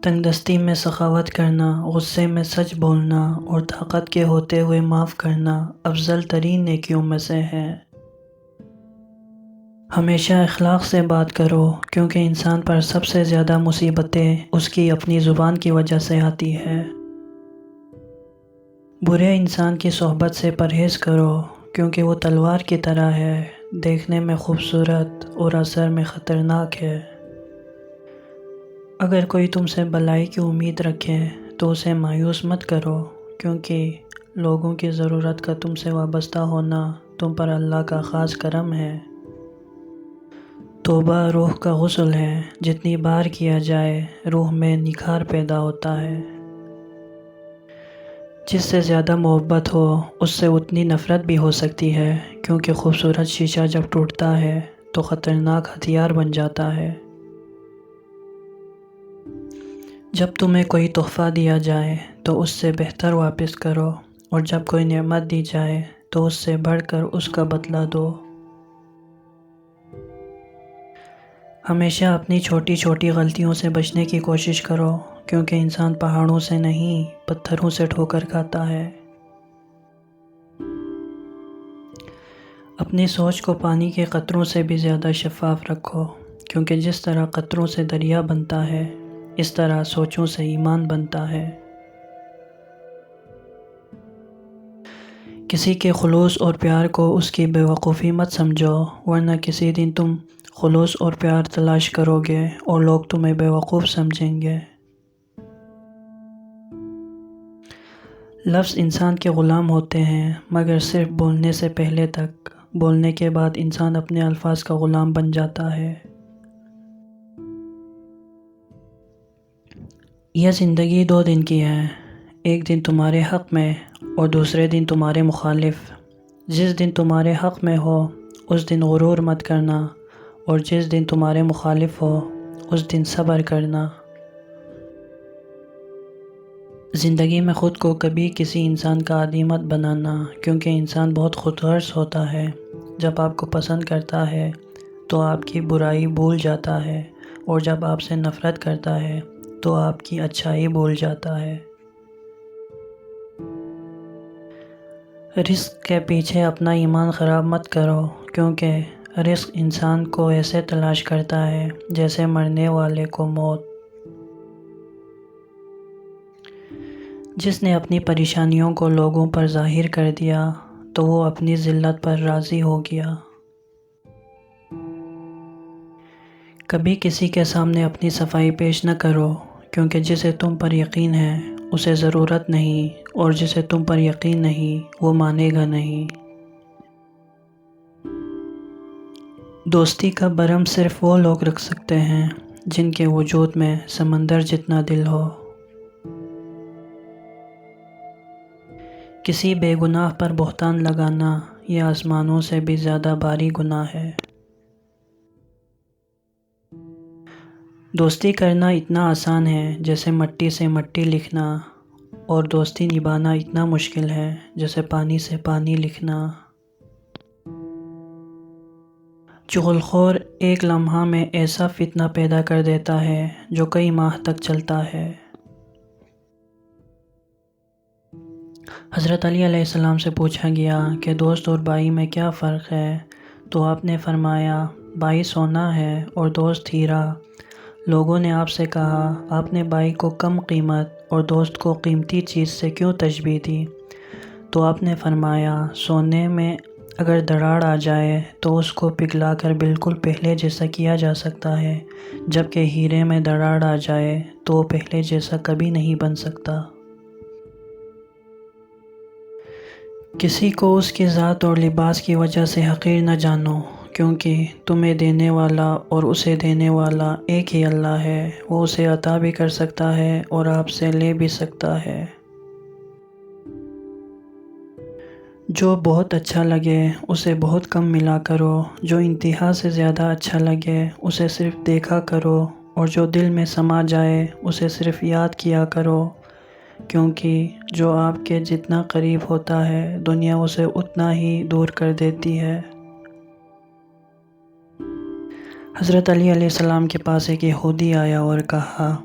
تنگ دستی میں سخاوت کرنا، غصے میں سچ بولنا اور طاقت کے ہوتے ہوئے معاف کرنا افضل ترین نیکیوں میں سے ہے۔ ہمیشہ اخلاق سے بات کرو، کیونکہ انسان پر سب سے زیادہ مصیبتیں اس کی اپنی زبان کی وجہ سے آتی ہے۔ برے انسان کی صحبت سے پرہیز کرو، کیونکہ وہ تلوار کی طرح ہے، دیکھنے میں خوبصورت اور اثر میں خطرناک ہے۔ اگر کوئی تم سے بھلائی کی امید رکھے تو اسے مایوس مت کرو، کیونکہ لوگوں کی ضرورت کا تم سے وابستہ ہونا تم پر اللہ کا خاص کرم ہے۔ توبہ روح کا غسل ہے، جتنی بار کیا جائے روح میں نکھار پیدا ہوتا ہے۔ جس سے زیادہ محبت ہو اس سے اتنی نفرت بھی ہو سکتی ہے، کیونکہ خوبصورت شیشہ جب ٹوٹتا ہے تو خطرناک ہتھیار بن جاتا ہے۔ جب تمہیں کوئی تحفہ دیا جائے تو اس سے بہتر واپس کرو، اور جب کوئی نعمت دی جائے تو اس سے بڑھ کر اس کا بدلہ دو۔ ہمیشہ اپنی چھوٹی چھوٹی غلطیوں سے بچنے کی کوشش کرو، کیونکہ انسان پہاڑوں سے نہیں پتھروں سے ٹھوکر کھاتا ہے۔ اپنی سوچ کو پانی کے قطروں سے بھی زیادہ شفاف رکھو، کیونکہ جس طرح قطروں سے دریا بنتا ہے اس طرح سوچوں سے ایمان بنتا ہے۔ کسی کے خلوص اور پیار کو اس کی بے وقوفی مت سمجھو، ورنہ کسی دن تم خلوص اور پیار تلاش کرو گے اور لوگ تمہیں بے وقوف سمجھیں گے۔ لفظ انسان کے غلام ہوتے ہیں، مگر صرف بولنے سے پہلے تک۔ بولنے کے بعد انسان اپنے الفاظ کا غلام بن جاتا ہے۔ یہ زندگی 2 دن کی ہے، ایک دن تمہارے حق میں اور دوسرے دن تمہارے مخالف۔ جس دن تمہارے حق میں ہو اس دن غرور مت کرنا، اور جس دن تمہارے مخالف ہو اس دن صبر کرنا۔ زندگی میں خود کو کبھی کسی انسان کا عادی مت بنانا، کیونکہ انسان بہت خود غرض ہوتا ہے۔ جب آپ کو پسند کرتا ہے تو آپ کی برائی بھول جاتا ہے، اور جب آپ سے نفرت کرتا ہے تو آپ کی اچھائی بھول جاتا ہے۔ رزق کے پیچھے اپنا ایمان خراب مت کرو، کیونکہ رزق انسان کو ایسے تلاش کرتا ہے جیسے مرنے والے کو موت۔ جس نے اپنی پریشانیوں کو لوگوں پر ظاہر کر دیا تو وہ اپنی ذلت پر راضی ہو گیا۔ کبھی کسی کے سامنے اپنی صفائی پیش نہ کرو، کیونکہ جسے تم پر یقین ہے اسے ضرورت نہیں، اور جسے تم پر یقین نہیں وہ مانے گا نہیں۔ دوستی کا بھرم صرف وہ لوگ رکھ سکتے ہیں جن کے وجود میں سمندر جتنا دل ہو۔ کسی بے گناہ پر بہتان لگانا یہ آسمانوں سے بھی زیادہ بھاری گناہ ہے۔ دوستی کرنا اتنا آسان ہے جیسے مٹی سے مٹی لکھنا، اور دوستی نبھانا اتنا مشکل ہے جیسے پانی سے پانی لکھنا۔ چغلخور ایک لمحہ میں ایسا فتنہ پیدا کر دیتا ہے جو کئی ماہ تک چلتا ہے۔ حضرت علی علیہ السلام سے پوچھا گیا کہ دوست اور بھائی میں کیا فرق ہے، تو آپ نے فرمایا بھائی سونا ہے اور دوست ہیرا۔ لوگوں نے آپ سے کہا آپ نے بھائی کو کم قیمت اور دوست کو قیمتی چیز سے کیوں تشبیہ دی؟ تو آپ نے فرمایا سونے میں اگر دراڑ آ جائے تو اس کو پگھلا کر بالکل پہلے جیسا کیا جا سکتا ہے، جبکہ ہیرے میں دراڑ آ جائے تو وہ پہلے جیسا کبھی نہیں بن سکتا۔ کسی کو اس کی ذات اور لباس کی وجہ سے حقیر نہ جانو، کیونکہ تمہیں دینے والا اور اسے دینے والا ایک ہی اللہ ہے۔ وہ اسے عطا بھی کر سکتا ہے اور آپ سے لے بھی سکتا ہے۔ جو بہت اچھا لگے اسے بہت کم ملا کرو، جو انتہا سے زیادہ اچھا لگے اسے صرف دیکھا کرو، اور جو دل میں سما جائے اسے صرف یاد کیا کرو، کیونکہ جو آپ کے جتنا قریب ہوتا ہے دنیا اسے اتنا ہی دور کر دیتی ہے۔ حضرت علی علیہ السلام کے پاس ایک یہودی آیا اور کہا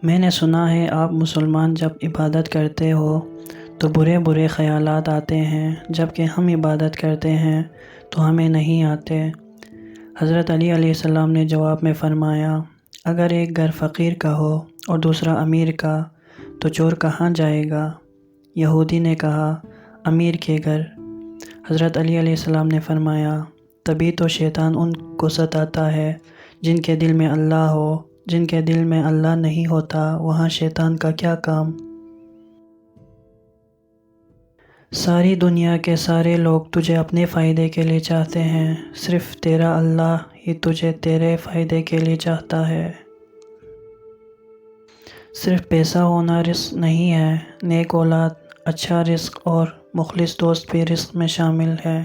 میں نے سنا ہے آپ مسلمان جب عبادت کرتے ہو تو برے برے خیالات آتے ہیں، جب کہ ہم عبادت کرتے ہیں تو ہمیں نہیں آتے۔ حضرت علی علیہ السلام نے جواب میں فرمایا، اگر ایک گھر فقیر کا ہو اور دوسرا امیر کا تو چور کہاں جائے گا؟ یہودی نے کہا، امیر کے گھر۔ حضرت علی علیہ السلام نے فرمایا، تبھی تو شیطان ان کو ستاتا ہے جن کے دل میں اللہ ہو، جن کے دل میں اللہ نہیں ہوتا وہاں شیطان کا کیا کام؟ ساری دنیا کے سارے لوگ تجھے اپنے فائدے کے لیے چاہتے ہیں، صرف تیرا اللہ ہی تجھے تیرے فائدے کے لیے چاہتا ہے۔ صرف پیسہ ہونا رزق نہیں ہے، نیک اولاد، اچھا رزق اور مخلص دوست بھی رزق میں شامل ہے۔